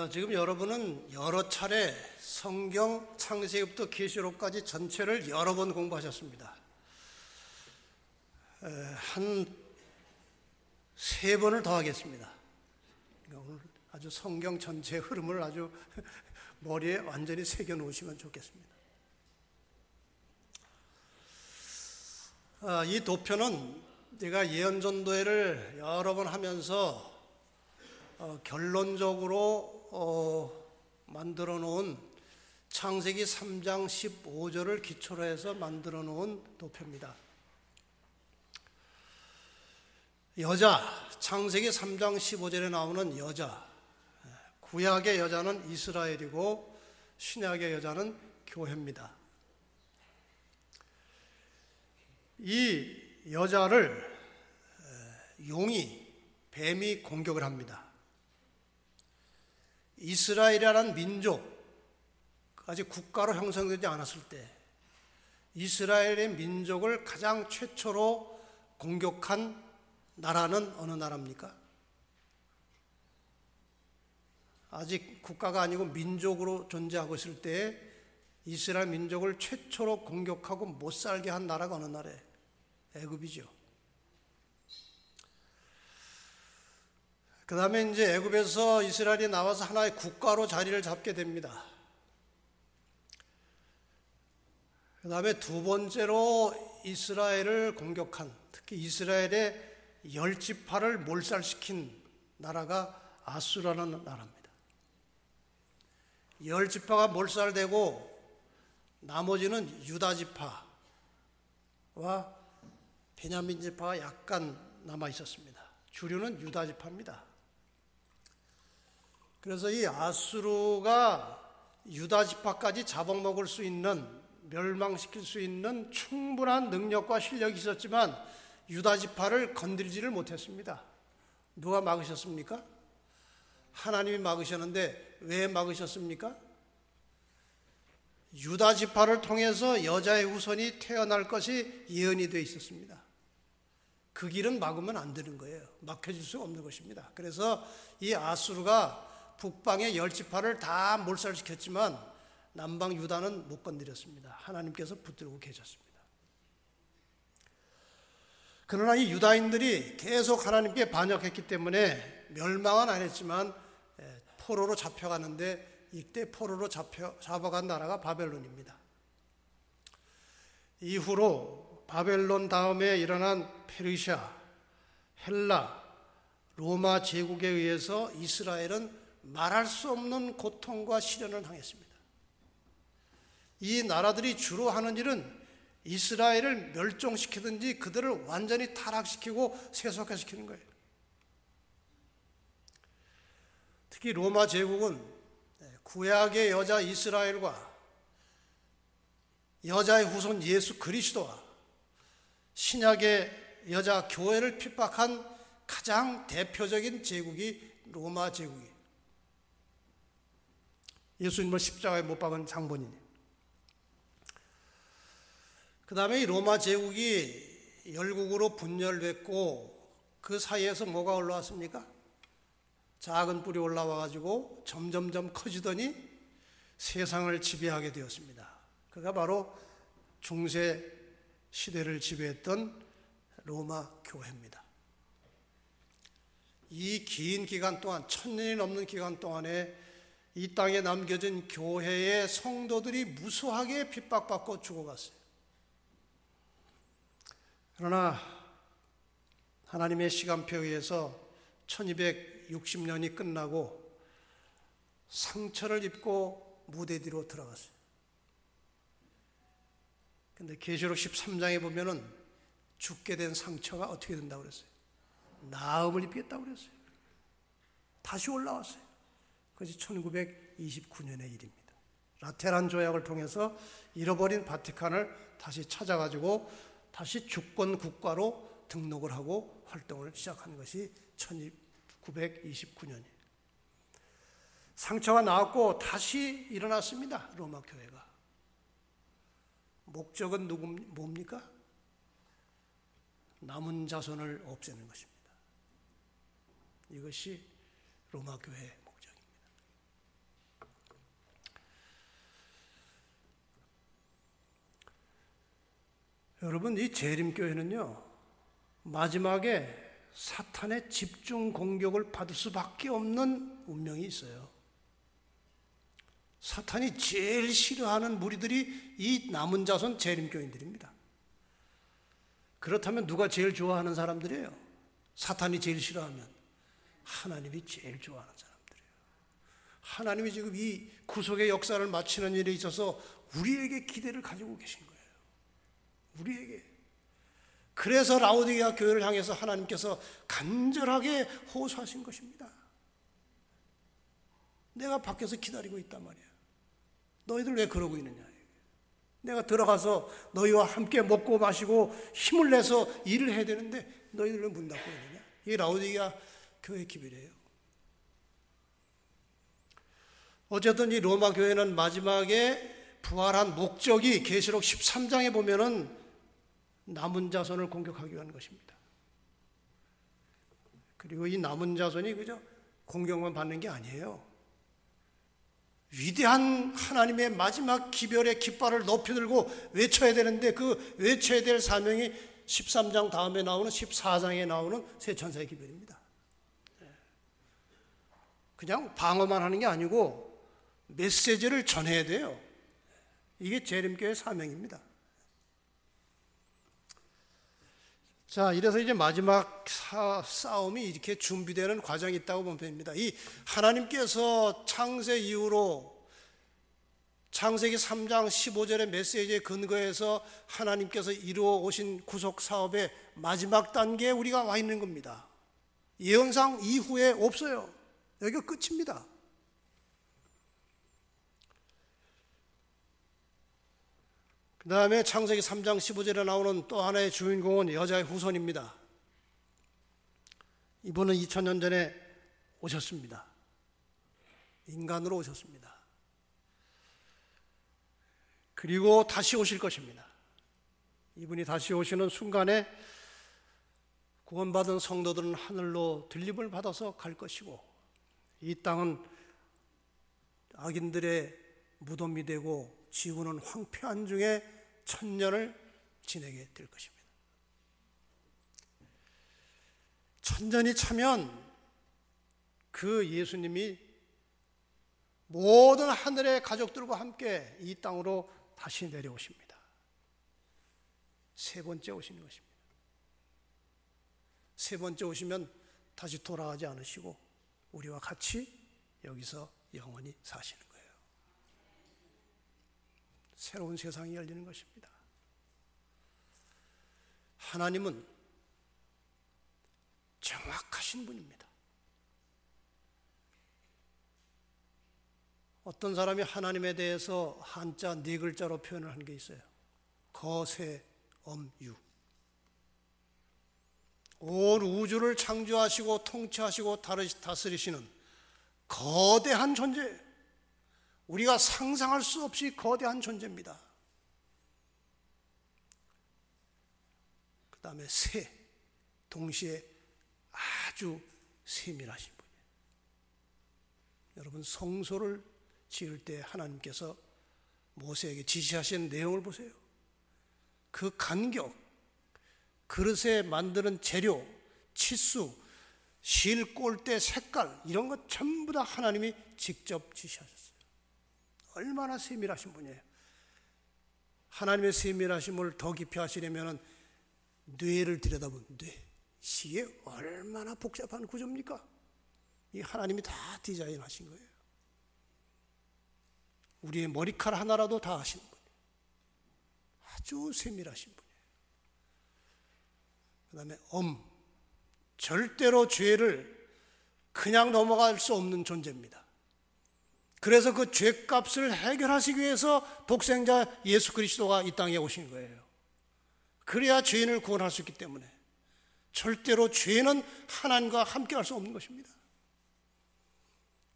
지금 여러분은 여러 차례 성경 창세기부터 계시록까지 전체를 여러 번 공부하셨습니다. 한 3번을 더 하겠습니다. 오늘 아주 성경 전체의 흐름을 아주 머리에 완전히 새겨 놓으시면 좋겠습니다. 이 도표는 제가 예언전도회를 여러 번 하면서 결론적으로 만들어 놓은 창세기 3장 15절을 기초로 해서 만들어 놓은 도표입니다. 여자, 창세기 3장 15절에 나오는 여자, 구약의 여자는 이스라엘이고 신약의 여자는 교회입니다. 이 여자를 뱀이 공격을 합니다. 이스라엘이라는 민족, 아직 국가로 형성되지 않았을 때 이스라엘의 민족을 가장 최초로 공격한 나라는 어느 나라입니까? 아직 국가가 아니고 민족으로 존재하고 있을 때 이스라엘 민족을 최초로 공격하고 못 살게 한 나라가 어느 나라예요? 애굽이죠. 그 다음에 이제 애굽에서 이스라엘이 나와서 하나의 국가로 자리를 잡게 됩니다. 그 다음에 두 번째로 이스라엘을 공격한, 특히 이스라엘의 10지파를 몰살시킨 나라가 아수라는 나라입니다. 10지파가 몰살되고 나머지는 유다지파와 베냐민 지파가 약간 남아 있었습니다. 주류는 유다지파입니다. 그래서 이 아수르가 유다지파까지 잡아먹을 수 있는, 멸망시킬 수 있는 충분한 능력과 실력이 있었지만 유다지파를 건드리지를 못했습니다. 누가 막으셨습니까? 하나님이 막으셨는데 왜 막으셨습니까? 유다지파를 통해서 여자의 후손이 태어날 것이 예언이 되어 있었습니다. 그 길은 막으면 안 되는 거예요. 막혀질 수 없는 것입니다. 그래서 이 아수르가 북방의 10지파를 다 몰살시켰지만 남방 유다는 못 건드렸습니다. 하나님께서 붙들고 계셨습니다. 그러나 이 유다인들이 계속 하나님께 반역했기 때문에 멸망은 안 했지만 포로로 잡혀가는데, 이때 포로로 잡아간 나라가 바벨론입니다. 이후로 바벨론 다음에 일어난 페르시아, 헬라, 로마 제국에 의해서 이스라엘은 말할 수 없는 고통과 시련을 당했습니다. 이 나라들이 주로 하는 일은 이스라엘을 멸종시키든지 그들을 완전히 타락시키고 세속화시키는 거예요. 특히 로마 제국은 구약의 여자 이스라엘과 여자의 후손 예수 그리스도와 신약의 여자 교회를 핍박한 가장 대표적인 제국이 로마 제국이에요. 예수님을 십자가에 못 박은 장본인이에요. 그 다음에 이 로마 제국이 열국으로 분열됐고 그 사이에서 뭐가 올라왔습니까? 작은 뿔이 올라와가지고 점점점 커지더니 세상을 지배하게 되었습니다. 그가 바로 중세 시대를 지배했던 로마 교회입니다. 이 긴 기간 동안, 1000년이 넘는 기간 동안에 이 땅에 남겨진 교회의 성도들이 무수하게 핍박받고 죽어갔어요. 그러나 하나님의 시간표에 의해서 1260년이 끝나고 상처를 입고 무대 뒤로 들어갔어요. 근데 계시록 13장에 보면은 죽게 된 상처가 어떻게 된다고 그랬어요? 나음을 입겠다고 그랬어요. 다시 올라왔어요. 그것이 1929년의 일입니다. 라테란 조약을 통해서 잃어버린 바티칸을 다시 찾아가지고 다시 주권 국가로 등록을 하고 활동을 시작한 것이 1929년이에요. 상처가 나왔고 다시 일어났습니다. 로마 교회가. 목적은 뭡니까? 남은 자손을 없애는 것입니다. 이것이 로마 교회의 목적입니다. 여러분, 이 재림교회는요, 마지막에 사탄의 집중 공격을 받을 수밖에 없는 운명이 있어요. 사탄이 제일 싫어하는 무리들이 이 남은 자손 재림교인들입니다. 그렇다면 누가 제일 좋아하는 사람들이에요? 사탄이 제일 싫어하면 하나님이 제일 좋아하는 사람들이에요. 하나님이 지금 이 구속의 역사를 마치는 일에 있어서 우리에게 기대를 가지고 계신 거예요. 우리에게. 그래서 라오디게아 교회를 향해서 하나님께서 간절하게 호소하신 것입니다. 내가 밖에서 기다리고 있단 말이야. 너희들 왜 그러고 있느냐. 내가 들어가서 너희와 함께 먹고 마시고 힘을 내서 일을 해야 되는데 너희들 왜 문 닫고 있느냐. 이게 라오디게아 교회의 기별이에요. 어쨌든 이 로마 교회는 마지막에 부활한 목적이 계시록 13장에 보면은 남은 자손을 공격하기 위한 것입니다. 그리고 이 남은 자손이 그저 공격만 받는 게 아니에요. 위대한 하나님의 마지막 기별의 깃발을 높이 들고 외쳐야 되는데 그 외쳐야 될 사명이 13장 다음에 나오는 14장에 나오는 새 천사의 기별입니다. 그냥 방어만 하는 게 아니고 메시지를 전해야 돼요. 이게 재림교회의 사명입니다. 자, 이래서 이제 마지막 싸움이 이렇게 준비되는 과정이 있다고 보면 됩니다. 이 하나님께서 창세 이후로 창세기 3장 15절의 메시지에 근거해서 하나님께서 이루어 오신 구속 사업의 마지막 단계에 우리가 와 있는 겁니다. 예언상 이후에 없어요. 여기가 끝입니다. 그 다음에 창세기 3장 15절에 나오는 또 하나의 주인공은 여자의 후손입니다. 이분은 2000년 전에 오셨습니다. 인간으로 오셨습니다. 그리고 다시 오실 것입니다. 이분이 다시 오시는 순간에 구원받은 성도들은 하늘로 들림을 받아서 갈 것이고 이 땅은 악인들의 무덤이 되고 지구는 황폐한 중에 천년을 지내게 될 것입니다. 천년이 차면 그 예수님이 모든 하늘의 가족들과 함께 이 땅으로 다시 내려오십니다. 세 번째 오시는 것입니다. 세 번째 오시면 다시 돌아가지 않으시고 우리와 같이 여기서 영원히 사시는 거예요. 새로운 세상이 열리는 것입니다. 하나님은 정확하신 분입니다. 어떤 사람이 하나님에 대해서 한자 네 글자로 표현을 한 게 있어요. 거세엄유. 온 우주를 창조하시고 통치하시고 다스리시는 거대한 존재, 우리가 상상할 수 없이 거대한 존재입니다. 그 다음에 세, 동시에 아주 세밀하신 분이에요. 여러분, 성소를 지을 때 하나님께서 모세에게 지시하신 내용을 보세요. 그 간격, 그릇에 만드는 재료, 치수, 실 꼴대 색깔, 이런 것 전부 다 하나님이 직접 지시하셨어요. 얼마나 세밀하신 분이에요. 하나님의 세밀하심을 더 깊이 하시려면 뇌를 들여다본 뇌, 이게 얼마나 복잡한 구조입니까? 이 하나님이 다 디자인하신 거예요. 우리의 머리카락 하나라도 다 하시는 분이에요. 아주 세밀하신 분이에요. 그 다음에 절대로 죄를 그냥 넘어갈 수 없는 존재입니다. 그래서 그 죄값을 해결하시기 위해서 독생자 예수 그리스도가 이 땅에 오신 거예요. 그래야 죄인을 구원할 수 있기 때문에 절대로 죄는 하나님과 함께 할 수 없는 것입니다.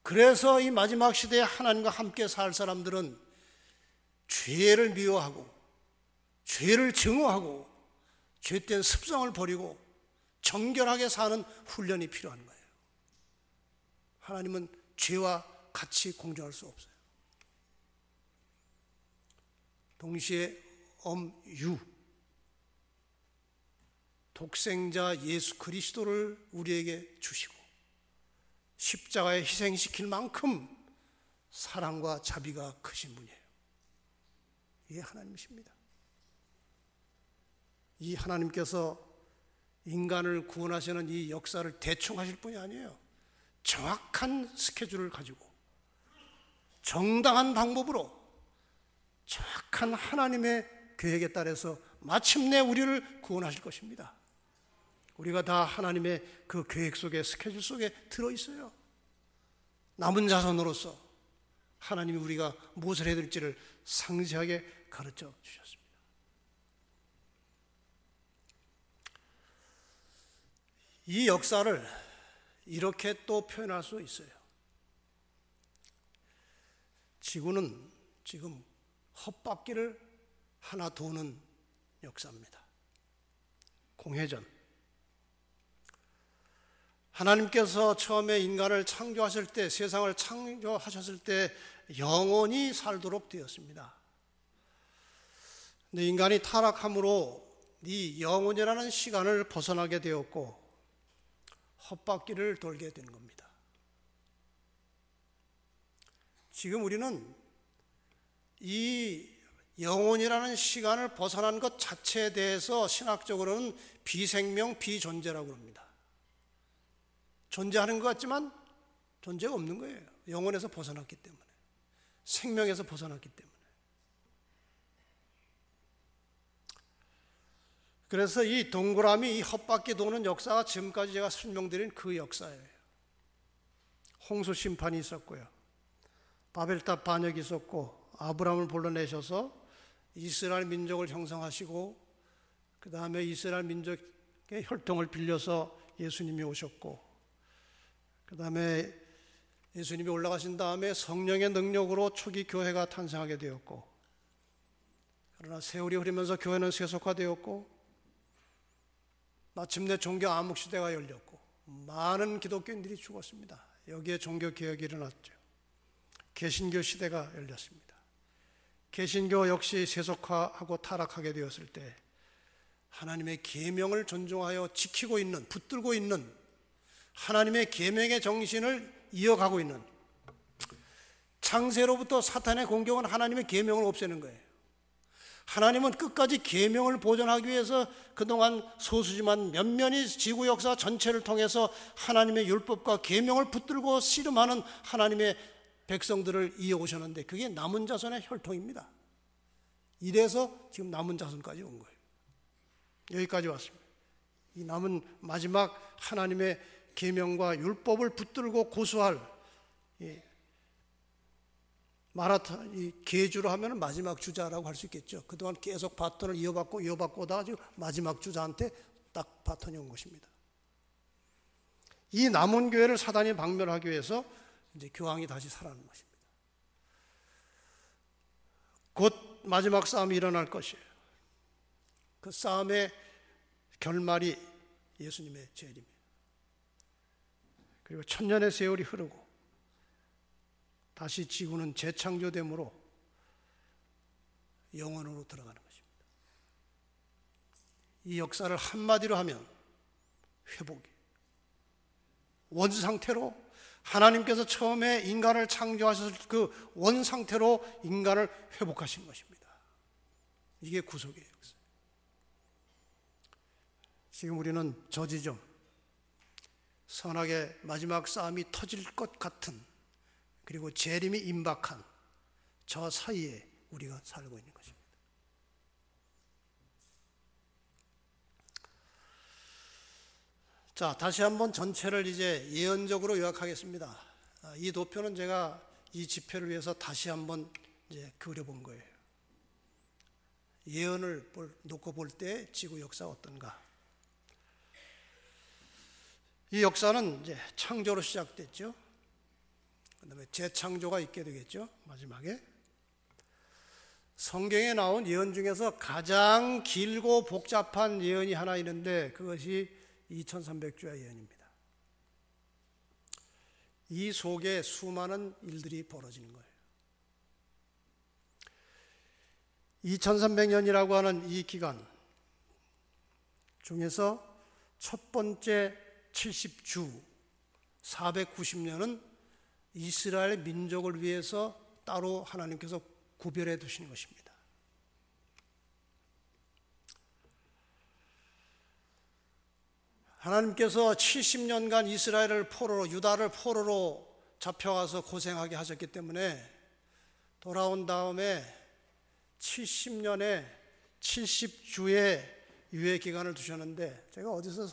그래서 이 마지막 시대에 하나님과 함께 살 사람들은 죄를 미워하고 죄를 증오하고 죄된 습성을 버리고 정결하게 사는 훈련이 필요한 거예요. 하나님은 죄와 같이 공존할 수 없어요. 동시에 엄유, 독생자 예수 그리스도를 우리에게 주시고 십자가에 희생시킬 만큼 사랑과 자비가 크신 분이에요. 이게 하나님이십니다. 이 하나님께서 인간을 구원하시는 이 역사를 대충 하실 분이 아니에요. 정확한 스케줄을 가지고 정당한 방법으로 정확한 하나님의 계획에 따라서 마침내 우리를 구원하실 것입니다. 우리가 다 하나님의 그 계획 속에, 스케줄 속에 들어있어요. 남은 자손으로서 하나님이 우리가 무엇을 해야 될지를 상세하게 가르쳐 주셨습니다. 이 역사를 이렇게 또 표현할 수 있어요. 지구는 지금 헛바퀴를 하나 도는 역사입니다. 공회전. 하나님께서 처음에 인간을 창조하실 때, 세상을 창조하셨을 때 영원히 살도록 되었습니다. 근데 인간이 타락함으로 이 영원이라는 시간을 벗어나게 되었고 헛바퀴를 돌게 된 겁니다. 지금 우리는 이 영혼이라는 시간을 벗어난 것 자체에 대해서 신학적으로는 비생명, 비존재라고 합니다. 존재하는 것 같지만 존재가 없는 거예요. 영혼에서 벗어났기 때문에, 생명에서 벗어났기 때문에. 그래서 이 동그라미, 이 헛바퀴 도는 역사가 지금까지 제가 설명드린 그 역사예요. 홍수 심판이 있었고요, 바벨탑 반역이 있었고, 아브라함을 불러내셔서 이스라엘 민족을 형성하시고, 그 다음에 이스라엘 민족의 혈통을 빌려서 예수님이 오셨고, 그 다음에 예수님이 올라가신 다음에 성령의 능력으로 초기 교회가 탄생하게 되었고, 그러나 세월이 흐르면서 교회는 세속화되었고, 마침내 종교 암흑시대가 열렸고 많은 기독교인들이 죽었습니다. 여기에 종교개혁이 일어났죠. 개신교 시대가 열렸습니다. 개신교 역시 세속화하고 타락하게 되었을 때 하나님의 계명을 존중하여 지키고 있는, 붙들고 있는 하나님의 계명의 정신을 이어가고 있는, 창세로부터 사탄의 공격은 하나님의 계명을 없애는 거예요. 하나님은 끝까지 계명을 보존하기 위해서 그동안 소수지만 면면이 지구 역사 전체를 통해서 하나님의 율법과 계명을 붙들고 씨름하는 하나님의 백성들을 이어오셨는데 그게 남은 자손의 혈통입니다. 이래서 지금 남은 자손까지 온 거예요. 여기까지 왔습니다. 이 남은 마지막 하나님의 계명과 율법을 붙들고 고수할 마라톤, 이 계주로 하면 마지막 주자라고 할 수 있겠죠. 그동안 계속 바톤을 이어받고 오다가 지금 마지막 주자한테 딱 바톤이 온 것입니다. 이 남은 교회를 사단이 박멸하기 위해서 이제 교황이 다시 살아나는 것입니다. 곧 마지막 싸움이 일어날 것이에요. 그 싸움의 결말이 예수님의 재림이에요. 그리고 천년의 세월이 흐르고 다시 지구는 재창조됨으로 영원으로 들어가는 것입니다. 이 역사를 한마디로 하면 회복이에요. 원상태로 하나님께서 처음에 인간을 창조하셨을 그 원상태로 인간을 회복하신 것입니다. 이게 구속의 역사예요. 지금 우리는 저 지점, 선악의 마지막 싸움이 터질 것 같은, 그리고 재림이 임박한 저 사이에 우리가 살고 있는 것입니다. 자, 다시 한번 전체를 이제 예언적으로 요약하겠습니다. 이 도표는 제가 이 집회를 위해서 다시 한번 이제 그려본 거예요. 예언을 놓고 볼 때 지구 역사가 어떤가? 이 역사는 이제 창조로 시작됐죠. 그 다음에 재창조가 있게 되겠죠. 마지막에 성경에 나온 예언 중에서 가장 길고 복잡한 예언이 하나 있는데 그것이 2300주의 예언입니다. 이 속에 수많은 일들이 벌어지는 거예요. 2300년이라고 하는 이 기간 중에서 첫 번째 70주 490년은 이스라엘 민족을 위해서 따로 하나님께서 구별해 두시는 것입니다. 하나님께서 70년간 이스라엘을 포로로, 유다를 포로로 잡혀가서 고생하게 하셨기 때문에 돌아온 다음에 70년에 70주의 유예 기간을 두셨는데, 제가 어디서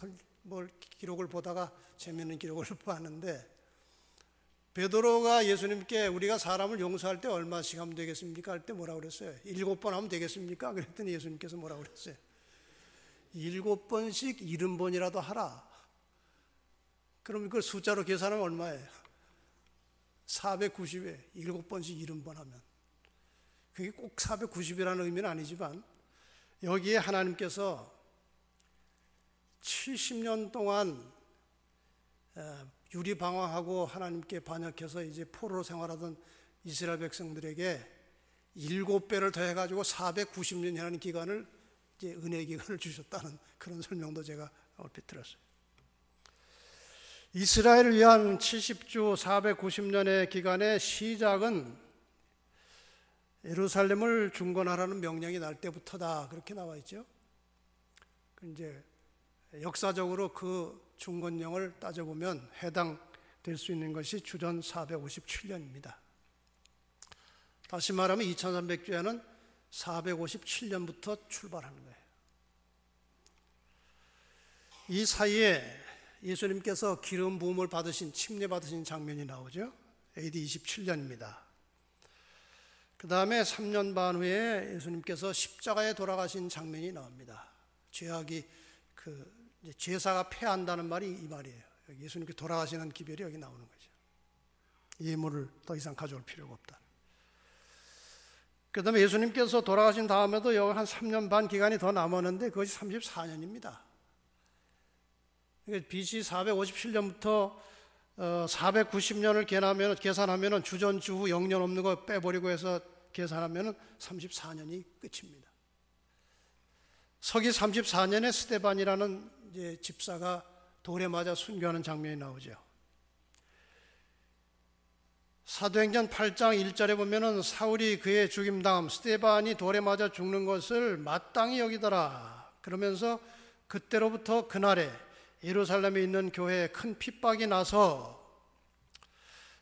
기록을 보다가 재미있는 기록을 봤는데, 베드로가 예수님께 우리가 사람을 용서할 때 얼마씩 하면 되겠습니까? 할 때 뭐라고 그랬어요? 7번 하면 되겠습니까? 그랬더니 예수님께서 뭐라고 그랬어요? 7번씩 70번이라도 하라. 그럼 그걸 숫자로 계산하면 얼마예요? 490에 7번씩 70번 하면. 그게 꼭 490이라는 의미는 아니지만, 여기에 하나님께서 70년 동안 유리방황하고 하나님께 반역해서 이제 포로로 생활하던 이스라엘 백성들에게 7배를 더해가지고 490년이라는 기간을, 이제 은혜의 기간을 주셨다는 그런 설명도 제가 얼핏 들었어요. 이스라엘을 위한 70주 490년의 기간의 시작은 예루살렘을 중건하라는 명령이 날 때부터다, 그렇게 나와 있죠. 이제 역사적으로 그 중건령을 따져보면 해당될 수 있는 것이 주전 457년입니다. 다시 말하면 2300주에는 457년부터 출발하는 거예요. 이 사이에 예수님께서 기름 부음을 받으신, 침례 받으신 장면이 나오죠. AD 27년입니다. 그 다음에 3년 반 후에 예수님께서 십자가에 돌아가신 장면이 나옵니다. 죄악이, 제사가 패한다는 말이 이 말이에요. 예수님께 돌아가시는 기별이 여기 나오는 거죠. 예물을 더 이상 가져올 필요가 없다. 그 다음에 예수님께서 돌아가신 다음에도 여기 한 3년 반 기간이 더 남았는데 그것이 34년입니다. BC 457년부터 490년을 계산하면 주전 주후 0년 없는 거 빼버리고 해서 계산하면 34년이 끝입니다. 서기 34년에 스데반이라는 이제 집사가 돌에 맞아 순교하는 장면이 나오죠. 사도행전 8장 1절에 보면은 사울이 그의 죽임 다음 스데반이 돌에 맞아 죽는 것을 마땅히 여기더라. 그러면서 그때로부터 그날에 예루살렘에 있는 교회에 큰 핍박이 나서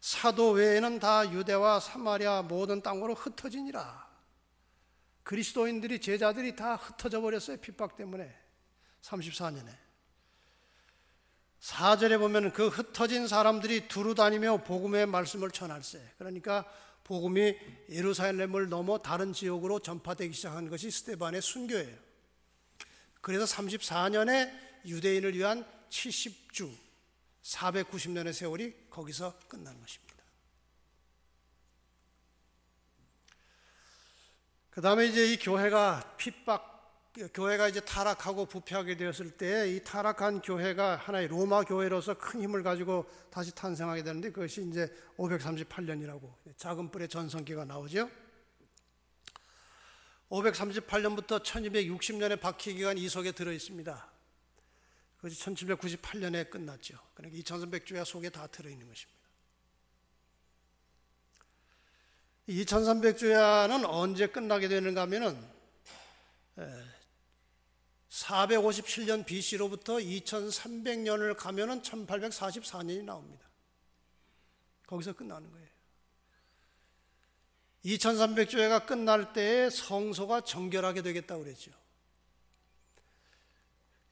사도 외에는 다 유대와 사마리아 모든 땅으로 흩어지니라. 그리스도인들이, 제자들이 다 흩어져 버렸어요. 핍박 때문에. 34년에 4절에 보면 그 흩어진 사람들이 두루 다니며 복음의 말씀을 전할세. 그러니까 복음이 예루살렘을 넘어 다른 지역으로 전파되기 시작한 것이 스데반의 순교예요. 그래서 34년에 유대인을 위한 70주 490년의 세월이 거기서 끝난 것입니다. 그 다음에 이제 이 교회가 교회가 이제 타락하고 부패하게 되었을 때 이 타락한 교회가 하나의 로마 교회로서 큰 힘을 가지고 다시 탄생하게 되는데, 그것이 이제 538년이라고 작은 뿔의 전성기가 나오죠. 538년부터 1260년의 박해 기간 이속에 들어 있습니다. 그것이 1798년에 끝났죠. 그러니까 2300주야 속에 다 들어있는 것입니다. 2300주야는 언제 끝나게 되는가 하면은 457년 BC로부터 2300년을 가면은 1844년이 나옵니다. 거기서 끝나는 거예요. 2300주야가 끝날 때에 성소가 정결하게 되겠다고 그랬죠.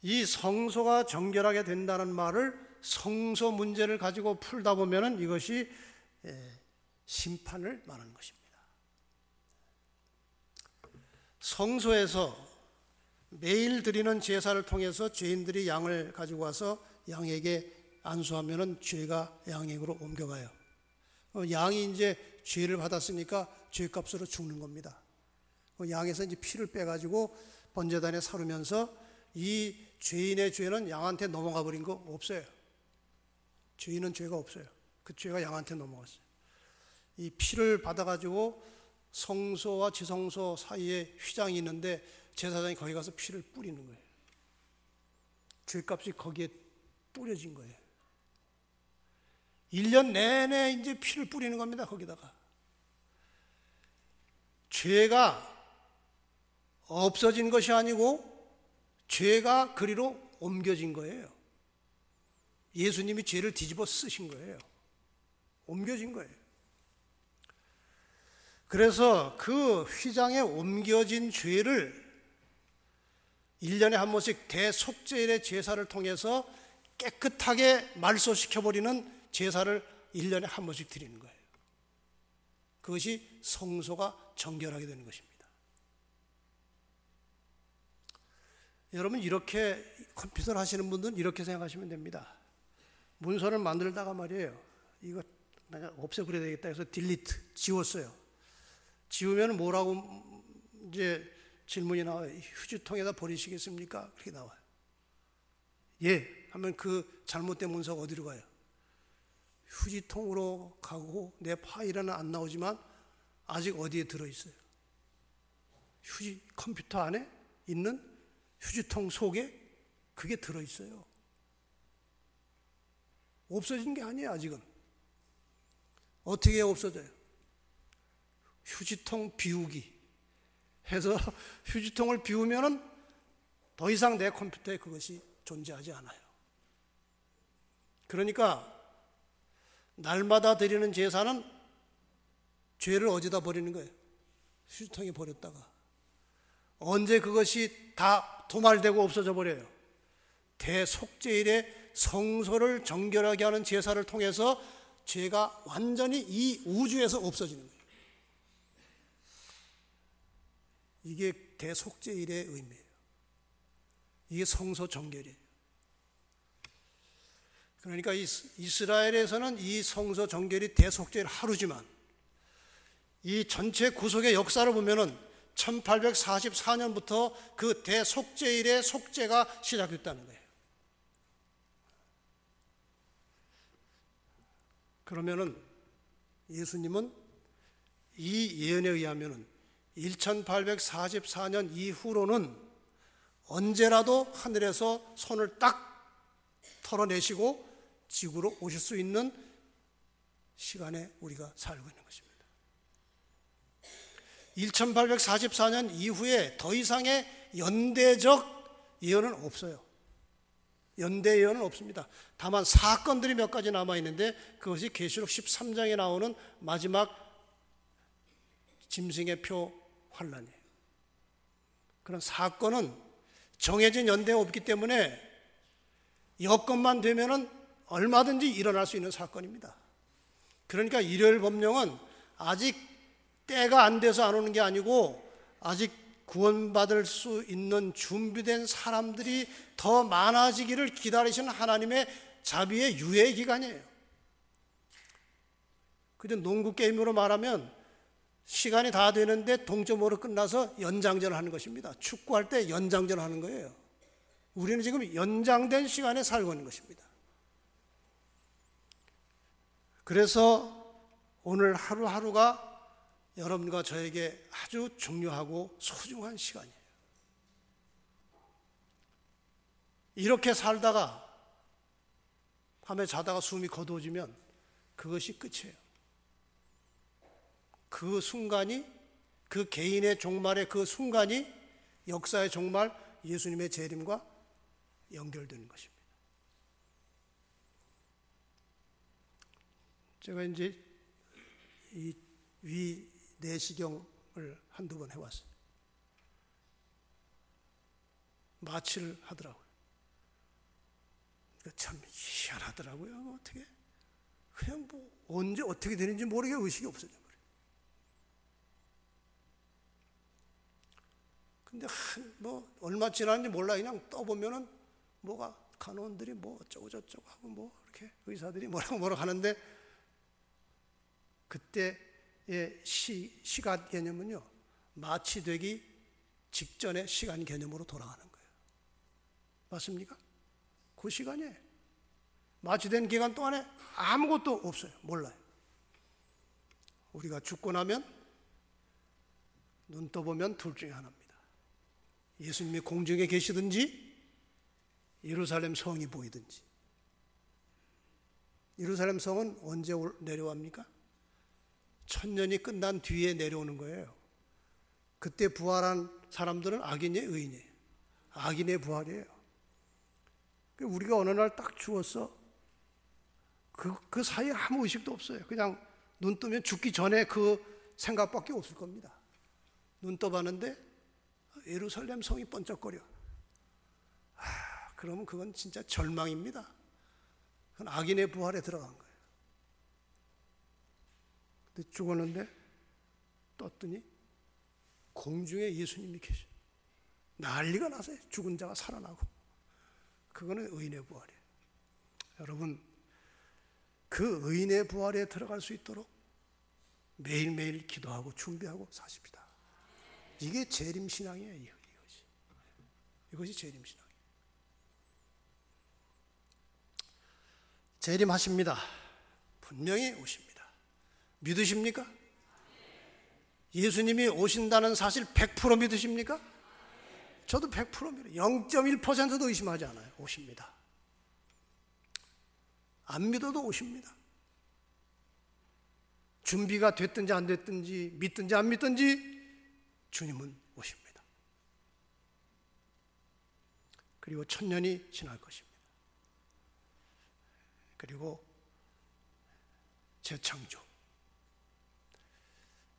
이 성소가 정결하게 된다는 말을 성소 문제를 가지고 풀다 보면은 이것이 심판을 말하는 것입니다. 성소에서 매일 드리는 제사를 통해서 죄인들이 양을 가지고 와서 양에게 안수하면은 죄가 양에게로 옮겨가요. 양이 이제 죄를 받았으니까 죄값으로 죽는 겁니다. 양에서 이제 피를 빼가지고 번제단에 사르면서 이 죄인의 죄는 양한테 넘어가 버린 거 없어요. 죄인은 죄가 없어요. 그 죄가 양한테 넘어갔어요. 이 피를 받아가지고 성소와 지성소 사이에 휘장이 있는데 제사장이 거기 가서 피를 뿌리는 거예요. 죄값이 거기에 뿌려진 거예요. 1년 내내 이제 피를 뿌리는 겁니다. 거기다가 죄가 없어진 것이 아니고 죄가 그리로 옮겨진 거예요. 예수님이 죄를 뒤집어 쓰신 거예요. 옮겨진 거예요. 그래서 그 휘장에 옮겨진 죄를 1년에 한 번씩 대속죄일의 제사를 통해서 깨끗하게 말소시켜버리는 제사를 1년에 한 번씩 드리는 거예요. 그것이 성소가 정결하게 되는 것입니다. 여러분, 이렇게 컴퓨터를 하시는 분들은 이렇게 생각하시면 됩니다. 문서를 만들다가 말이에요, 이거 내가 없애버려야 되겠다 해서 딜리트, 지웠어요. 지우면 뭐라고 이제 질문이 나와요. 휴지통에다 버리시겠습니까? 그렇게 나와요. 예 하면 그 잘못된 문서가 어디로 가요? 휴지통으로 가고 내 파일은 안 나오지만 아직 어디에 들어있어요? 컴퓨터 안에 있는 휴지통 속에 그게 들어있어요. 없어진 게 아니에요. 아직은. 어떻게 없어져요? 휴지통 비우기 해서 휴지통을 비우면은 더 이상 내 컴퓨터에 그것이 존재하지 않아요. 그러니까 날마다 드리는 제사는 죄를 어디다 버리는 거예요? 휴지통에 버렸다가 언제 그것이 다 도말되고 없어져 버려요? 대속죄일에 성소를 정결하게 하는 제사를 통해서 죄가 완전히 이 우주에서 없어지는 거예요. 이게 대속죄일의 의미예요. 이게 성소 정결이에요. 그러니까 이스라엘에서는 이 성소 정결이 대속죄일 하루지만 이 전체 구속의 역사를 보면은 1844년부터 그 대속죄일의 속죄가 시작됐다는 거예요. 그러면은 예수님은 이 예언에 의하면은 1844년 이후로는 언제라도 하늘에서 손을 딱 털어내시고 지구로 오실 수 있는 시간에 우리가 살고 있는 것입니다. 1844년 이후에 더 이상의 연대적 예언은 없어요. 연대 예언은 없습니다. 다만 사건들이 몇 가지 남아있는데 그것이 계시록 13장에 나오는 마지막 짐승의 표 환란이에요. 그런 사건은 정해진 연대가 없기 때문에 여건만 되면은 얼마든지 일어날 수 있는 사건입니다. 그러니까 일요일 법령은 아직 때가 안 돼서 안 오는 게 아니고 아직 구원받을 수 있는 준비된 사람들이 더 많아지기를 기다리시는 하나님의 자비의 유예 기간이에요. 근데 농구 게임으로 말하면 시간이 다 되는데 동점으로 끝나서 연장전을 하는 것입니다. 축구할 때 연장전을 하는 거예요. 우리는 지금 연장된 시간에 살고 있는 것입니다. 그래서 오늘 하루하루가 여러분과 저에게 아주 중요하고 소중한 시간이에요. 이렇게 살다가 밤에 자다가 숨이 거두어지면 그것이 끝이에요. 그 순간이, 그 개인의 종말의 그 순간이 역사의 종말, 예수님의 재림과 연결되는 것입니다. 제가 이제 이 위 내시경을 한두 번 해왔어요. 마취를 하더라고요. 참 희한하더라고요. 어떻게 그냥 뭐 언제 어떻게 되는지 모르게 의식이 없어져 버려요. 근데 뭐 얼마 지났는지 몰라. 그냥 떠보면은 뭐가 간호원들이 뭐 어쩌고 저쩌고 하고 뭐 이렇게 의사들이 뭐라고 하는데 그때의 시간 개념은요, 마취되기 직전의 시간 개념으로 돌아가는 거예요. 맞습니까? 그 시간이에요. 마취된 기간 동안에 아무것도 없어요. 몰라요. 우리가 죽고 나면 눈 떠보면 둘 중에 하나입니다. 예수님이 공중에 계시든지 예루살렘 성이 보이든지. 예루살렘 성은 언제 내려옵니까? 천년이 끝난 뒤에 내려오는 거예요. 그때 부활한 사람들은 악인이에요, 의인이에요? 악인의 부활이에요. 우리가 어느 날 딱 죽었어. 그 사이에 아무 의식도 없어요. 그냥 눈 뜨면 죽기 전에 그 생각밖에 없을 겁니다. 눈 떠봤는데 예루살렘 성이 번쩍거려. 그러면 그건 진짜 절망입니다. 그건 악인의 부활에 들어간 거예요. 근데 죽었는데 떴더니 공중에 예수님이 계셔. 난리가 나서 죽은 자가 살아나고. 그거는 의인의 부활이에요. 여러분, 그 의인의 부활에 들어갈 수 있도록 매일매일 기도하고 준비하고 사십니다. 이게 재림신앙이에요. 이것이 재림신앙이에요. 재림하십니다. 분명히 오십니다. 믿으십니까? 예수님이 오신다는 사실 100% 믿으십니까? 저도 100% 믿어요. 0.1%도 의심하지 않아요. 오십니다. 안 믿어도 오십니다. 준비가 됐든지 안 됐든지 믿든지 안 믿든지 주님은 오십니다. 그리고 천년이 지날 것입니다. 그리고 재창조.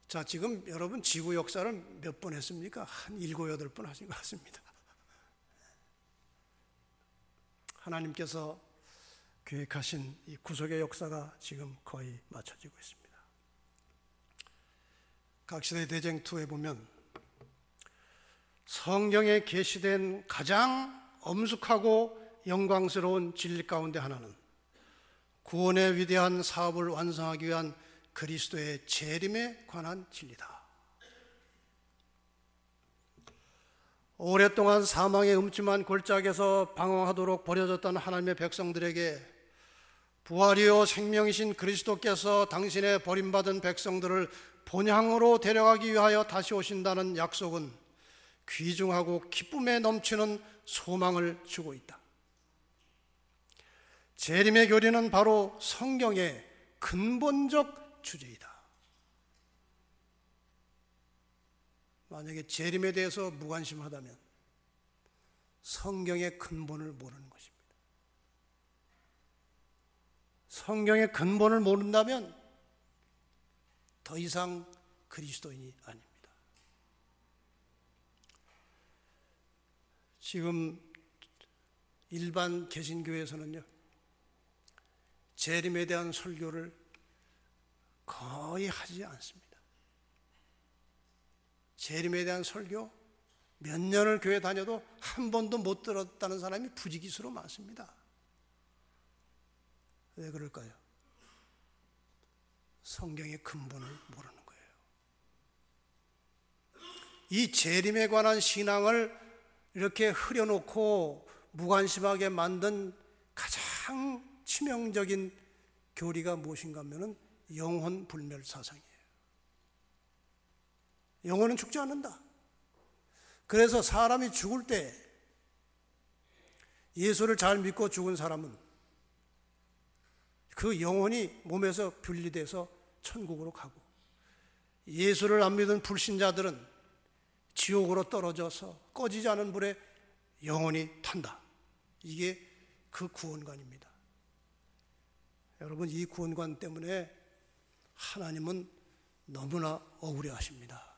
자, 지금 여러분 지구 역사를 몇 번 했습니까? 한 7, 8번 하신 것 같습니다. 하나님께서 계획하신 이 구속의 역사가 지금 거의 마쳐지고 있습니다. 각시대 대쟁투에 보면 성경에 계시된 가장 엄숙하고 영광스러운 진리 가운데 하나는 구원의 위대한 사업을 완성하기 위한 그리스도의 재림에 관한 진리다. 오랫동안 사망의 음침한 골짜기에서 방황하도록 버려졌던 하나님의 백성들에게 부활이요 생명이신 그리스도께서 당신의 버림받은 백성들을 본향으로 데려가기 위하여 다시 오신다는 약속은 귀중하고 기쁨에 넘치는 소망을 주고 있다. 재림의 교리는 바로 성경의 근본적 주제이다. 만약에 재림에 대해서 무관심하다면 성경의 근본을 모르는 것입니다. 성경의 근본을 모른다면 더 이상 그리스도인이 아닙니다. 지금 일반 개신교에서는요, 재림에 대한 설교를 거의 하지 않습니다. 재림에 대한 설교 몇 년을 교회 다녀도 한 번도 못 들었다는 사람이 부지기수로 많습니다. 왜 그럴까요? 성경의 근본을 모르는 거예요. 이 재림에 관한 신앙을 이렇게 흐려놓고 무관심하게 만든 가장 치명적인 교리가 무엇인가 하면 영혼 불멸 사상이에요. 영혼은 죽지 않는다. 그래서 사람이 죽을 때 예수를 잘 믿고 죽은 사람은 그 영혼이 몸에서 분리돼서 천국으로 가고, 예수를 안 믿은 불신자들은 지옥으로 떨어져서 꺼지지 않은 불에 영혼이 탄다. 이게 그 구원관입니다. 여러분, 이 구원관 때문에 하나님은 너무나 억울해하십니다.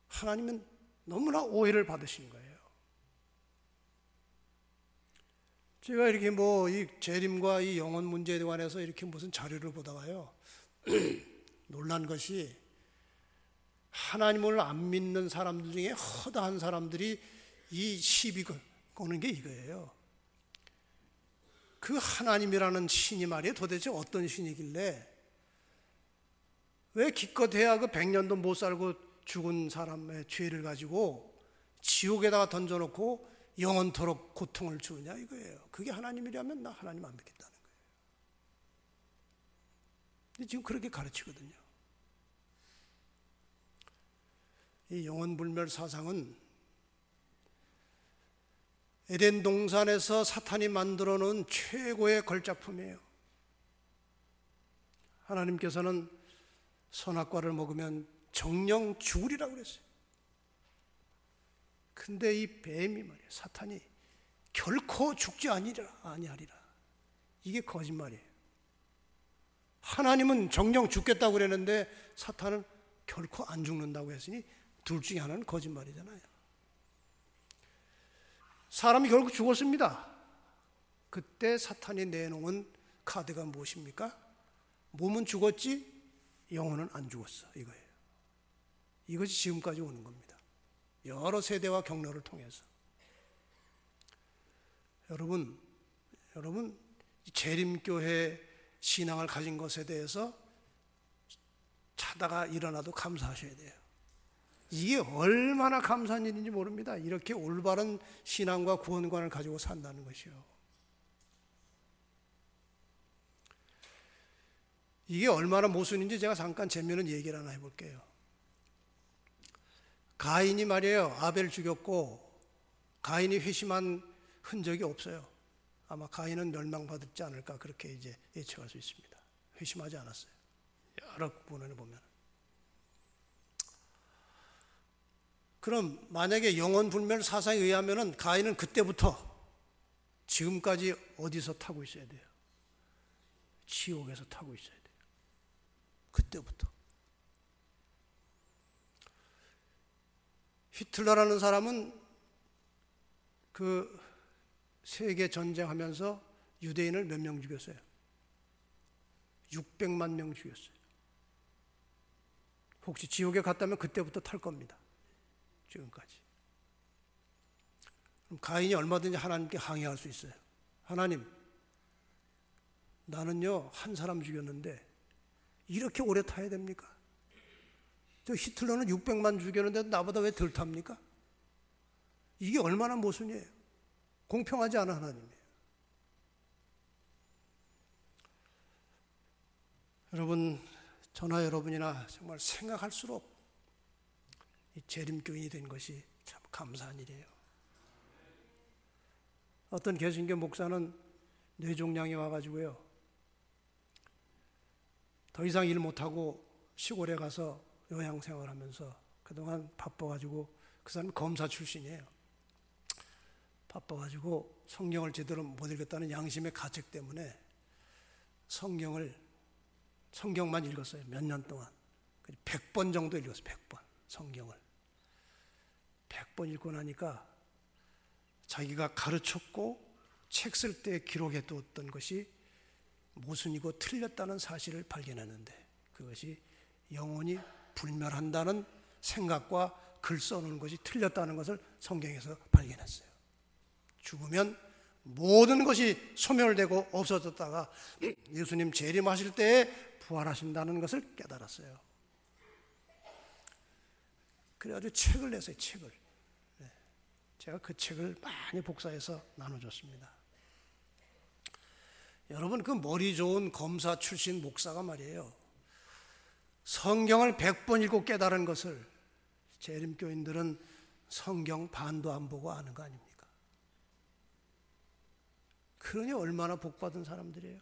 하나님은 너무나 오해를 받으신 거예요. 제가 이렇게 이 재림과 이 영혼 문제에 관해서 이렇게 무슨 자료를 보다가요, 놀란 것이 하나님을 안 믿는 사람들 중에 허다한 사람들이 이 시비 거는 게 이거예요. 그 하나님이라는 신이 말이에요, 도대체 어떤 신이길래 왜 기껏해야 그 100년도 못 살고 죽은 사람의 죄를 가지고 지옥에다가 던져놓고 영원토록 고통을 주느냐 이거예요. 그게 하나님이라면 나 하나님 안 믿겠다는 거예요. 근데 지금 그렇게 가르치거든요. 이 영혼불멸 사상은 에덴 동산에서 사탄이 만들어 놓은 최고의 걸작품이에요. 하나님께서는 선악과를 먹으면 정령 죽으리라고 그랬어요. 근데 이 뱀이 말이에요, 사탄이 결코 죽지 아니하리라. 이게 거짓말이에요. 하나님은 정령 죽겠다고 그랬는데 사탄은 결코 안 죽는다고 했으니 둘 중에 하나는 거짓말이잖아요. 사람이 결국 죽었습니다. 그때 사탄이 내놓은 카드가 무엇입니까? 몸은 죽었지 영혼은 안 죽었어, 이거예요. 이것이 지금까지 오는 겁니다. 여러 세대와 경로를 통해서. 여러분 재림교회 신앙을 가진 것에 대해서 자다가 일어나도 감사하셔야 돼요. 이게 얼마나 감사한 일인지 모릅니다. 이렇게 올바른 신앙과 구원관을 가지고 산다는 것이요. 이게 얼마나 모순인지 제가 잠깐 재미있는 얘기를 하나 해볼게요. 가인이 말이에요, 아벨 죽였고 가인이 회심한 흔적이 없어요. 아마 가인은 멸망받지 않을까 그렇게 이제 예측할 수 있습니다. 회심하지 않았어요. 여러 부분을 보면. 그럼 만약에 영원불멸 사상에 의하면은 가인은 그때부터 지금까지 어디서 타고 있어야 돼요? 지옥에서 타고 있어야 돼요. 그때부터. 히틀러라는 사람은 그 세계 전쟁하면서 유대인을 몇 명 죽였어요? 600만 명 죽였어요. 혹시 지옥에 갔다면 그때부터 탈 겁니다. 지금까지. 그럼 가인이 얼마든지 하나님께 항의할 수 있어요. 하나님, 나는요 한 사람 죽였는데 이렇게 오래 타야 됩니까? 저 히틀러는 600만 죽였는데 나보다 왜 덜 탑니까? 이게 얼마나 모순이에요. 공평하지 않은 하나님이에요. 여러분, 저나 여러분이나 정말 생각할수록 이 재림교인이 된 것이 참 감사한 일이에요. 어떤 개신교 목사는 뇌종양이 와가지고요, 더 이상 일 못하고 시골에 가서 요양생활하면서 그동안 바빠가지고, 그 사람은 검사 출신이에요. 바빠가지고 성경을 제대로 못 읽었다는 양심의 가책 때문에 성경만 읽었어요. 몇 년 동안 100번 정도 읽었어요. 100번 성경을 100번 읽고 나니까 자기가 가르쳤고 책 쓸 때 기록해 두었던 것이 모순이고 틀렸다는 사실을 발견했는데, 그것이 영혼이 불멸한다는 생각과 글 써놓은 것이 틀렸다는 것을 성경에서 발견했어요. 죽으면 모든 것이 소멸되고 없어졌다가 예수님 재림하실 때에 부활하신다는 것을 깨달았어요. 그래가지고 책을 냈어요. 책을. 제가 그 책을 많이 복사해서 나눠줬습니다. 여러분, 그 머리 좋은 검사 출신 목사가 말이에요, 성경을 100번 읽고 깨달은 것을 재림교인들은 성경 반도 안 보고 아는 거 아닙니까? 그러니 얼마나 복받은 사람들이에요.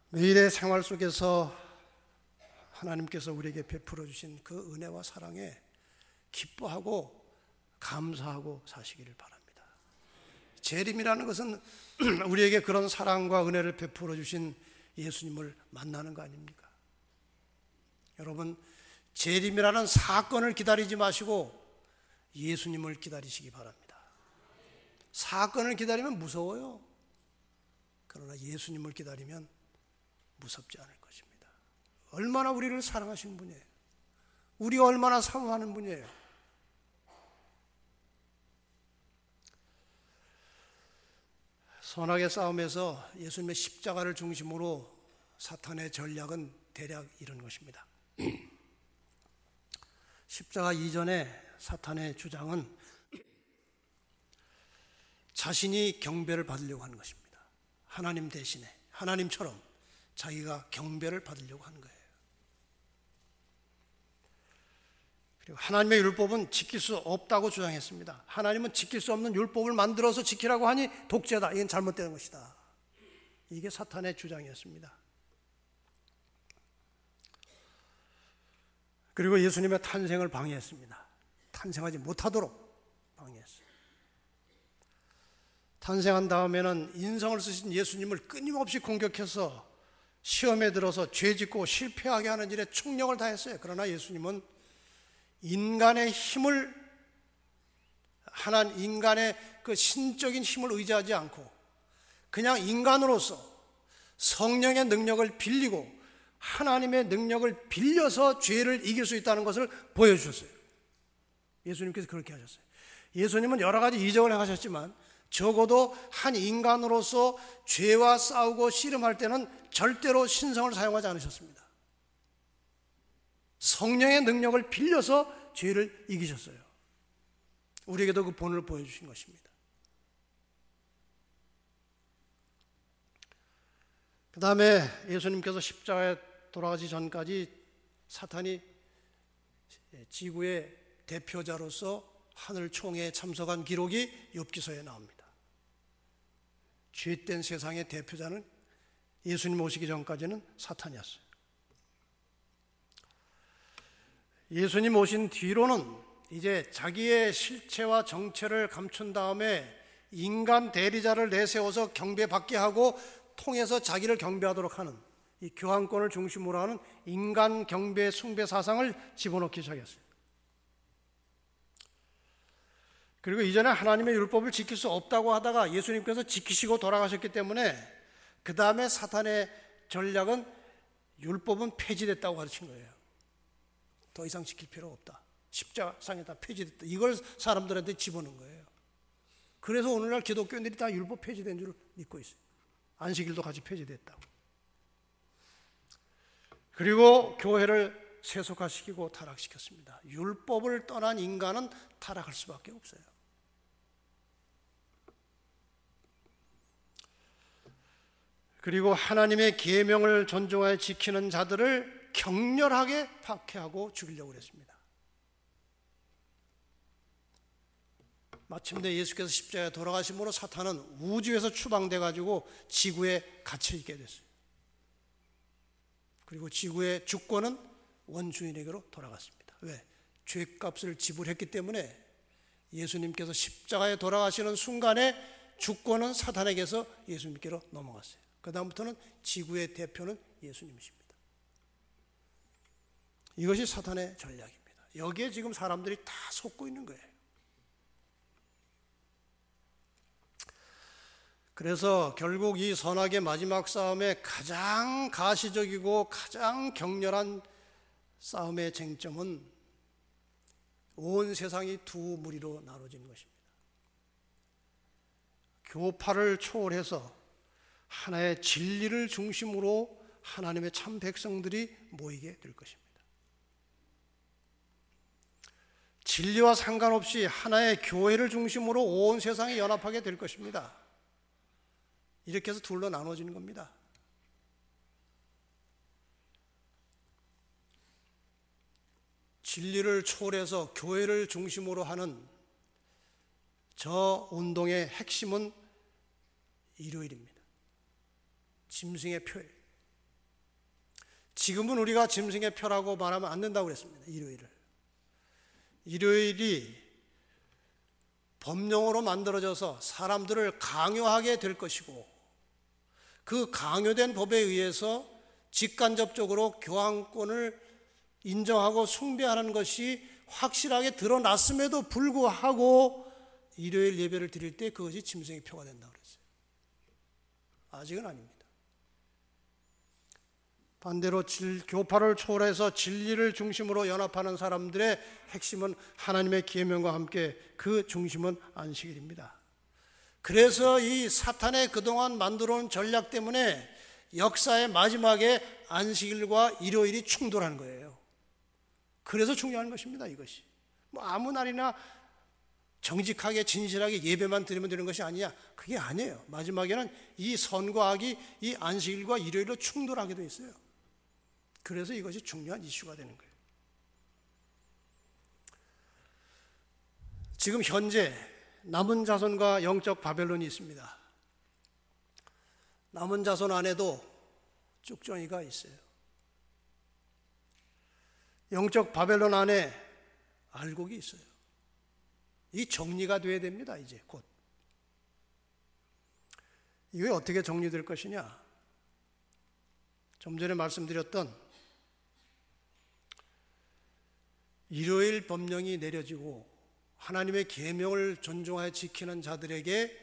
매일의 생활 속에서 하나님께서 우리에게 베풀어 주신 그 은혜와 사랑에 기뻐하고 감사하고 사시기를 바랍니다. 재림이라는 것은 우리에게 그런 사랑과 은혜를 베풀어 주신 예수님을 만나는 거 아닙니까? 여러분, 재림이라는 사건을 기다리지 마시고 예수님을 기다리시기 바랍니다. 사건을 기다리면 무서워요. 그러나 예수님을 기다리면 무섭지 않을 것입니다. 얼마나 우리를 사랑하시는 분이에요. 우리가 얼마나 사모하는 분이에요. 선악의 싸움에서 예수님의 십자가를 중심으로 사탄의 전략은 대략 이런 것입니다. 십자가 이전에 사탄의 주장은 자신이 경배를 받으려고 하는 것입니다. 하나님 대신에, 하나님처럼 자기가 경배를 받으려고 하는 거예요. 그리고 하나님의 율법은 지킬 수 없다고 주장했습니다. 하나님은 지킬 수 없는 율법을 만들어서 지키라고 하니 독재다. 이건 잘못된 것이다. 이게 사탄의 주장이었습니다. 그리고 예수님의 탄생을 방해했습니다. 탄생하지 못하도록 방해했어요. 탄생한 다음에는 인성을 쓰신 예수님을 끊임없이 공격해서 시험에 들어서 죄짓고 실패하게 하는 일에 총력을 다했어요. 그러나 예수님은 인간의 힘을, 인간의 그 신적인 힘을 의지하지 않고 그냥 인간으로서 성령의 능력을 빌리고 하나님의 능력을 빌려서 죄를 이길 수 있다는 것을 보여주셨어요. 예수님께서 그렇게 하셨어요. 예수님은 여러 가지 이적을 행하셨지만 적어도 한 인간으로서 죄와 싸우고 씨름할 때는 절대로 신성을 사용하지 않으셨습니다. 성령의 능력을 빌려서 죄를 이기셨어요. 우리에게도 그 본을 보여주신 것입니다. 그 다음에 예수님께서 십자가에 돌아가시 전까지 사탄이 지구의 대표자로서 하늘 총회에 참석한 기록이 욥기서에 나옵니다. 죄된 세상의 대표자는 예수님 오시기 전까지는 사탄이었어요. 예수님 오신 뒤로는 이제 자기의 실체와 정체를 감춘 다음에 인간 대리자를 내세워서 경배받게 하고 통해서 자기를 경배하도록 하는 이 교환권을 중심으로 하는 인간 경배 숭배 사상을 집어넣기 시작했어요. 그리고 이전에 하나님의 율법을 지킬 수 없다고 하다가 예수님께서 지키시고 돌아가셨기 때문에 그 다음에 사탄의 전략은 율법은 폐지됐다고 가르친 거예요. 더 이상 지킬 필요가 없다. 십자가상에 다 폐지됐다. 이걸 사람들한테 집어넣은 거예요. 그래서 오늘날 기독교인들이 다 율법 폐지된 줄 믿고 있어요. 안식일도 같이 폐지됐다고. 그리고 교회를 세속화시키고 타락시켰습니다. 율법을 떠난 인간은 타락할 수밖에 없어요. 그리고 하나님의 계명을 존중하여 지키는 자들을 격렬하게 박해하고 죽이려고 했습니다. 마침내 예수께서 십자가에 돌아가심으로 사탄은 우주에서 추방돼 가지고 지구에 갇혀 있게 됐어요. 그리고 지구의 주권은 원주인에게로 돌아갔습니다. 왜? 죄값을 지불했기 때문에 예수님께서 십자가에 돌아가시는 순간에 주권은 사탄에게서 예수님께로 넘어갔어요. 그 다음부터는 지구의 대표는 예수님이십니다. 이것이 사탄의 전략입니다. 여기에 지금 사람들이 다 속고 있는 거예요. 그래서 결국 이 선악의 마지막 싸움의 가장 가시적이고 가장 격렬한 싸움의 쟁점은 온 세상이 두 무리로 나눠진 것입니다. 교파를 초월해서 하나의 진리를 중심으로 하나님의 참 백성들이 모이게 될 것입니다. 진리와 상관없이 하나의 교회를 중심으로 온 세상이 연합하게 될 것입니다. 이렇게 해서 둘로 나눠지는 겁니다. 진리를 초월해서 교회를 중심으로 하는 저 운동의 핵심은 일요일입니다. 짐승의 표예요. 지금은 우리가 짐승의 표라고 말하면 안 된다고 그랬습니다. 일요일이 법령으로 만들어져서 사람들을 강요하게 될 것이고 그 강요된 법에 의해서 직간접적으로 교황권을 인정하고 숭배하는 것이 확실하게 드러났음에도 불구하고 일요일 예배를 드릴 때 그것이 짐승의 표가 된다고 그랬어요. 아직은 아닙니다. 반대로 교파를 초월해서 진리를 중심으로 연합하는 사람들의 핵심은 하나님의 계명과 함께 그 중심은 안식일입니다. 그래서 이 사탄의 그동안 만들어온 전략 때문에 역사의 마지막에 안식일과 일요일이 충돌하는 거예요. 그래서 중요한 것입니다. 이것이 뭐 아무 날이나 정직하게 진실하게 예배만 드리면 되는 것이 아니야. 그게 아니에요. 마지막에는 이 선과 악이 이 안식일과 일요일로 충돌하게 돼 있어요. 그래서 이것이 중요한 이슈가 되는 거예요. 지금 현재 남은 자손과 영적 바벨론이 있습니다. 남은 자손 안에도 쭉정이가 있어요. 영적 바벨론 안에 알곡이 있어요. 이 정리가 돼야 됩니다. 이제 곧. 이게 어떻게 정리될 것이냐? 좀 전에 말씀드렸던 일요일 법령이 내려지고 하나님의 계명을 존중하여 지키는 자들에게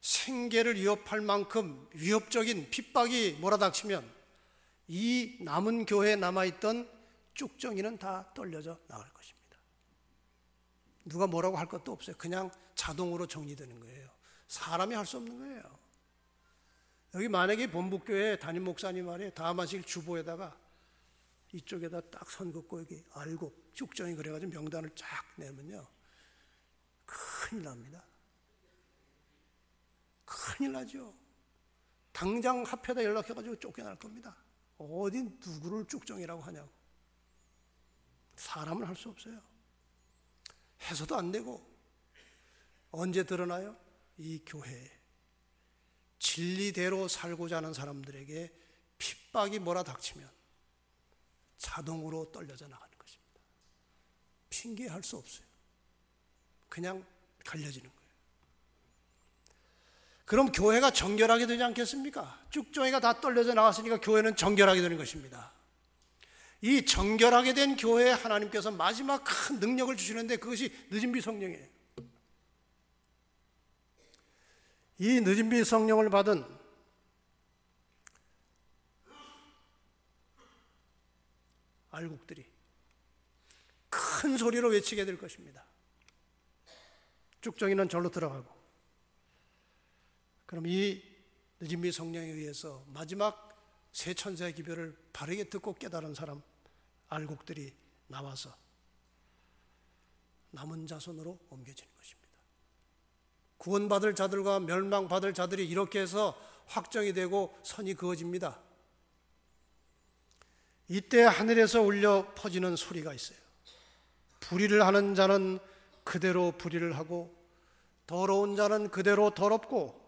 생계를 위협할 만큼 위협적인 핍박이 몰아닥치면 이 남은 교회에 남아있던 쭉정이는 다 떨려져 나갈 것입니다. 누가 뭐라고 할 것도 없어요. 그냥 자동으로 정리되는 거예요. 사람이 할 수 없는 거예요. 여기 만약에 본부교회 담임 목사님 말에 다마실 주보에다가 이쪽에다 딱 선 긋고 여기 알곡 쭉정이 그래가지고 명단을 쫙 내면요, 큰일 납니다. 큰일 나죠. 당장 합회에다 연락해가지고 쫓겨날 겁니다. 어디 누구를 쭉정이라고 하냐고. 사람을 할 수 없어요. 해서도 안 되고. 언제 드러나요? 이 교회에 진리대로 살고자 하는 사람들에게 핍박이 몰아닥치면 자동으로 떨려져 나가는 것입니다. 핑계할 수 없어요. 그냥 갈려지는 거예요. 그럼 교회가 정결하게 되지 않겠습니까? 쭉정이가 다 떨려져 나갔으니까 교회는 정결하게 되는 것입니다. 이 정결하게 된 교회에 하나님께서 마지막 큰 능력을 주시는데 그것이 늦은비 성령이에요. 이 늦은비 성령을 받은 알곡들이 큰 소리로 외치게 될 것입니다. 쭉정이는 절로 들어가고, 그럼 이 늦은비 성령에 의해서 마지막 새 천사의 기별을 바르게 듣고 깨달은 사람 알곡들이 나와서 남은 자손으로 옮겨지는 것입니다. 구원받을 자들과 멸망받을 자들이 이렇게 해서 확정이 되고 선이 그어집니다. 이때 하늘에서 울려 퍼지는 소리가 있어요. 불의를 하는 자는 그대로 불의를 하고, 더러운 자는 그대로 더럽고,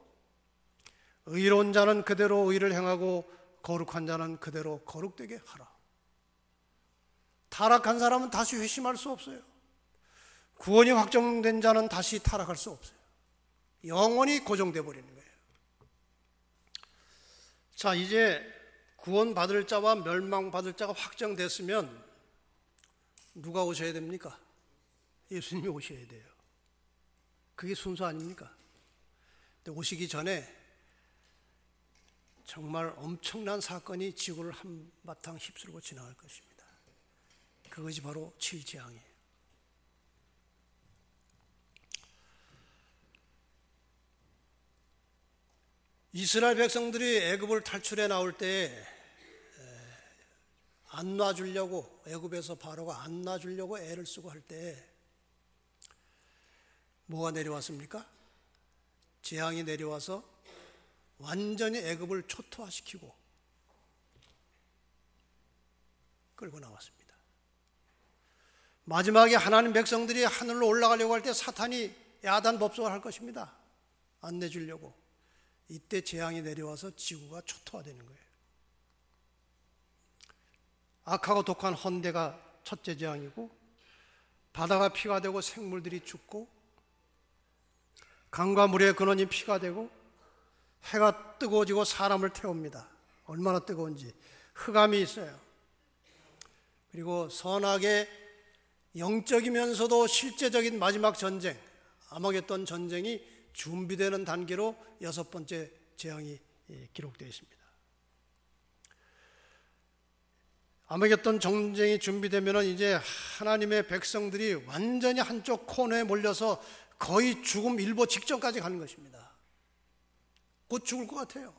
의로운 자는 그대로 의를 행하고, 거룩한 자는 그대로 거룩되게 하라. 타락한 사람은 다시 회심할 수 없어요. 구원이 확정된 자는 다시 타락할 수 없어요. 영원히 고정돼 버리는 거예요. 자, 이제 구원받을 자와 멸망받을 자가 확정됐으면 누가 오셔야 됩니까? 예수님이 오셔야 돼요. 그게 순서 아닙니까? 근데 오시기 전에 정말 엄청난 사건이 지구를 한바탕 휩쓸고 지나갈 것입니다. 그것이 바로 칠재앙이에요. 이스라엘 백성들이 애굽을 탈출해 나올 때 안 놔주려고, 애굽에서 바로가 안 놔주려고 애를 쓰고 할 때 뭐가 내려왔습니까? 재앙이 내려와서 완전히 애굽을 초토화시키고 끌고 나왔습니다. 마지막에 하나님 백성들이 하늘로 올라가려고 할 때 사탄이 야단 법석을 할 것입니다. 안 내주려고. 이때 재앙이 내려와서 지구가 초토화되는 거예요. 악하고 독한 헌대가 첫째 재앙이고, 바다가 피가 되고 생물들이 죽고, 강과 물의 근원이 피가 되고, 해가 뜨거워지고 사람을 태웁니다. 얼마나 뜨거운지. 흑암이 있어요. 그리고 선악의 영적이면서도 실제적인 마지막 전쟁, 아마겟돈 전쟁이 준비되는 단계로 6번째 재앙이 기록되어 있습니다. 아마겟돈 전쟁이 준비되면 이제 하나님의 백성들이 완전히 한쪽 코너에 몰려서 거의 죽음 일보 직전까지 가는 것입니다. 곧 죽을 것 같아요.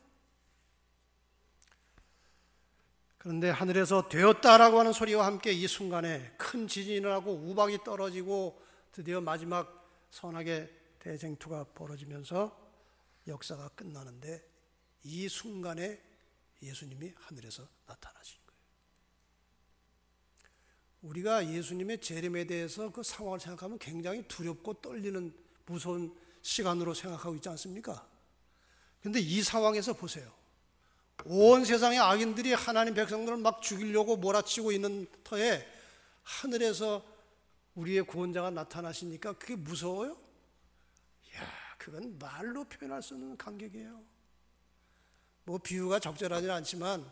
그런데 하늘에서 되었다라고 하는 소리와 함께 이 순간에 큰 지진이 일어나고 우박이 떨어지고 드디어 마지막 선악의 대쟁투가 벌어지면서 역사가 끝나는데, 이 순간에 예수님이 하늘에서 나타나신 거예요. 우리가 예수님의 재림에 대해서 그 상황을 생각하면 굉장히 두렵고 떨리는 무서운 시간으로 생각하고 있지 않습니까? 그런데 이 상황에서 보세요. 온 세상의 악인들이 하나님 백성들을 막 죽이려고 몰아치고 있는 터에 하늘에서 우리의 구원자가 나타나시니까 그게 무서워요? 이야, 그건 말로 표현할 수 없는 감격이에요. 뭐 비유가 적절하지 않지만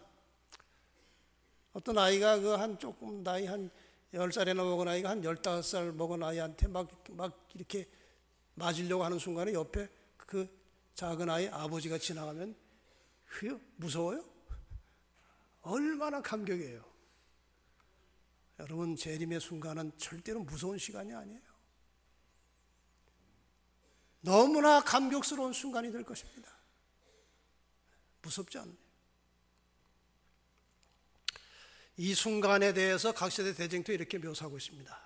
어떤 아이가 그 한 조금 나이 한 10살이나 먹은 아이가 한 15살 먹은 아이한테 막 이렇게 맞으려고 하는 순간에 옆에 그 작은 아이 아버지가 지나가면 그게 무서워요? 얼마나 감격이에요. 여러분, 재림의 순간은 절대로 무서운 시간이 아니에요. 너무나 감격스러운 순간이 될 것입니다. 무섭지 않나요? 이 순간에 대해서 각 세대 대쟁도 이렇게 묘사하고 있습니다.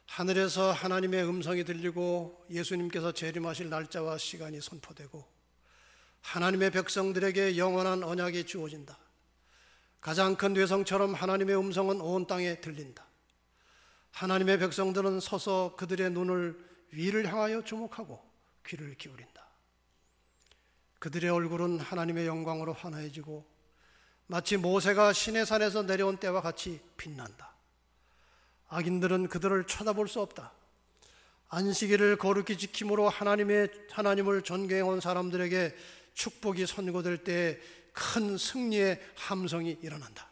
하늘에서 하나님의 음성이 들리고 예수님께서 재림하실 날짜와 시간이 선포되고 하나님의 백성들에게 영원한 언약이 주어진다. 가장 큰 외성처럼 하나님의 음성은 온 땅에 들린다. 하나님의 백성들은 서서 그들의 눈을 위를 향하여 주목하고 귀를 기울인다. 그들의 얼굴은 하나님의 영광으로 환해지고 마치 모세가 시내산에서 내려온 때와 같이 빛난다. 악인들은 그들을 쳐다볼 수 없다. 안식일을 거룩히 지킴으로 하나님을 존경해온 사람들에게 축복이 선고될 때에 큰 승리의 함성이 일어난다.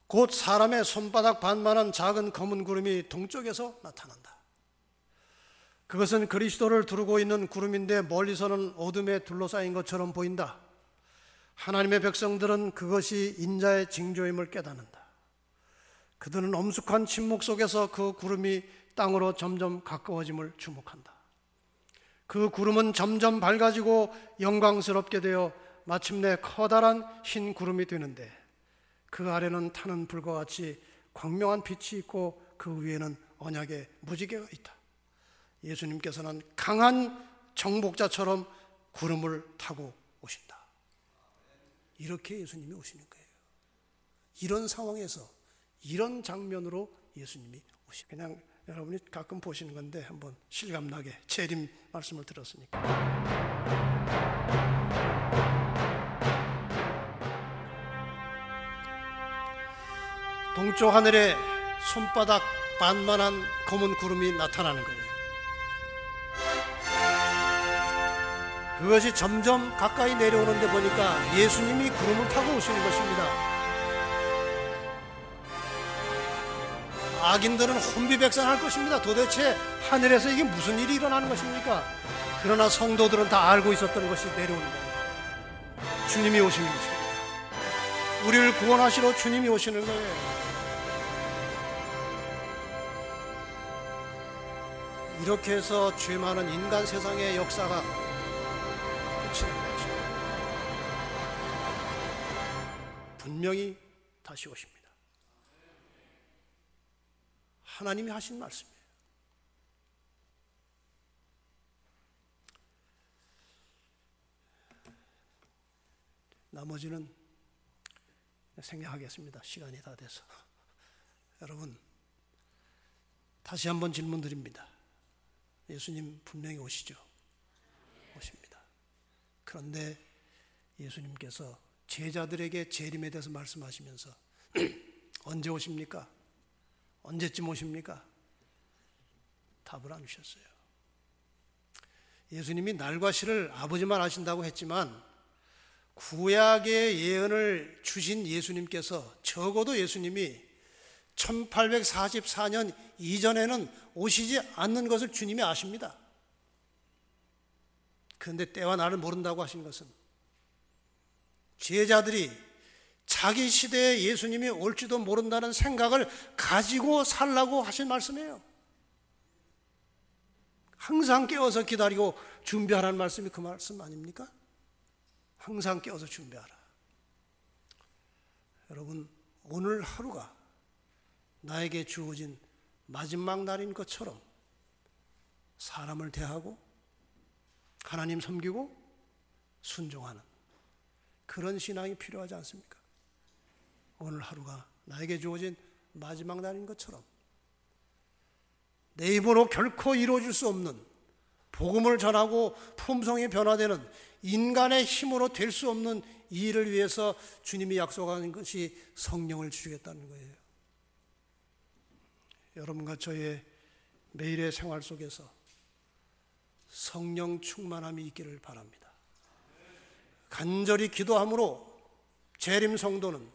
곧 사람의 손바닥 반만한 작은 검은 구름이 동쪽에서 나타난다. 그것은 그리스도를 두르고 있는 구름인데 멀리서는 어둠에 둘러싸인 것처럼 보인다. 하나님의 백성들은 그것이 인자의 징조임을 깨닫는다. 그들은 엄숙한 침묵 속에서 그 구름이 땅으로 점점 가까워짐을 주목한다. 그 구름은 점점 밝아지고 영광스럽게 되어 마침내 커다란 흰 구름이 되는데 그 아래는 타는 불과 같이 광명한 빛이 있고 그 위에는 언약의 무지개가 있다. 예수님께서는 강한 정복자처럼 구름을 타고 오신다. 이렇게 예수님이 오시는 거예요. 이런 상황에서 이런 장면으로 예수님이 오시. 그냥 여러분이 가끔 보시는 건데 한번 실감나게 재림 말씀을 들었으니까. 동쪽 하늘에 손바닥 반만한 검은 구름이 나타나는 거예요. 그것이 점점 가까이 내려오는데 보니까 예수님이 구름을 타고 오시는 것입니다. 악인들은 혼비백산할 것입니다. 도대체 하늘에서 이게 무슨 일이 일어나는 것입니까? 그러나 성도들은 다 알고 있었던 것이 내려오는 거예요. 주님이 오시는 것입니다. 우리를 구원하시러 주님이 오시는 거예요. 이렇게 해서 죄 많은 인간 세상의 역사가 끝이 난 거죠. 분명히 다시 오십니다. 하나님이 하신 말씀이에요. 나머지는 생략하겠습니다. 시간이 다 돼서. 여러분, 다시 한번 질문 드립니다. 예수님 분명히 오시죠? 오십니다. 그런데 예수님께서 제자들에게 재림에 대해서 말씀하시면서 언제 오십니까? 언제쯤 오십니까? 답을 안 주셨어요. 예수님이 날과 시를 아버지만 아신다고 했지만 구약의 예언을 주신 예수님께서 적어도 예수님이 1844년 이전에는 오시지 않는 것을 주님이 아십니다. 그런데 때와 날을 모른다고 하신 것은 제자들이 자기 시대에 예수님이 올지도 모른다는 생각을 가지고 살라고 하신 말씀이에요. 항상 깨어서 기다리고 준비하라는 말씀이 그 말씀 아닙니까? 항상 깨어서 준비하라. 여러분, 오늘 하루가 나에게 주어진 마지막 날인 것처럼 사람을 대하고 하나님 섬기고 순종하는 그런 신앙이 필요하지 않습니까? 오늘 하루가 나에게 주어진 마지막 날인 것처럼 내 힘으로 결코 이루어질 수 없는 복음을 전하고 품성이 변화되는 인간의 힘으로 될 수 없는 이 일을 위해서 주님이 약속하는 것이 성령을 주시겠다는 거예요. 여러분과 저의 매일의 생활 속에서 성령 충만함이 있기를 바랍니다. 간절히 기도함으로 재림 성도는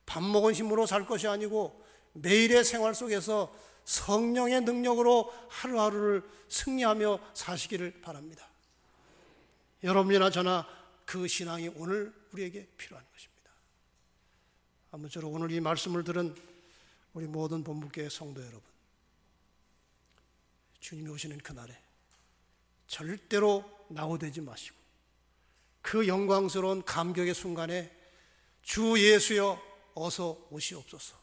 밥 먹은 힘으로 살 것이 아니고 매일의 생활 속에서 성령의 능력으로 하루하루를 승리하며 사시기를 바랍니다. 여러분이나 저나 그 신앙이 오늘 우리에게 필요한 것입니다. 아무쪼록 오늘 이 말씀을 들은 우리 모든 본부교회 성도 여러분, 주님이 오시는 그날에 절대로 낙오되지 마시고 그 영광스러운 감격의 순간에 주 예수여 어서 오시옵소서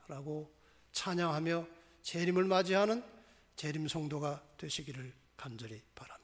라고 찬양하며 재림을 맞이하는 재림 성도가 되시기를 간절히 바랍니다.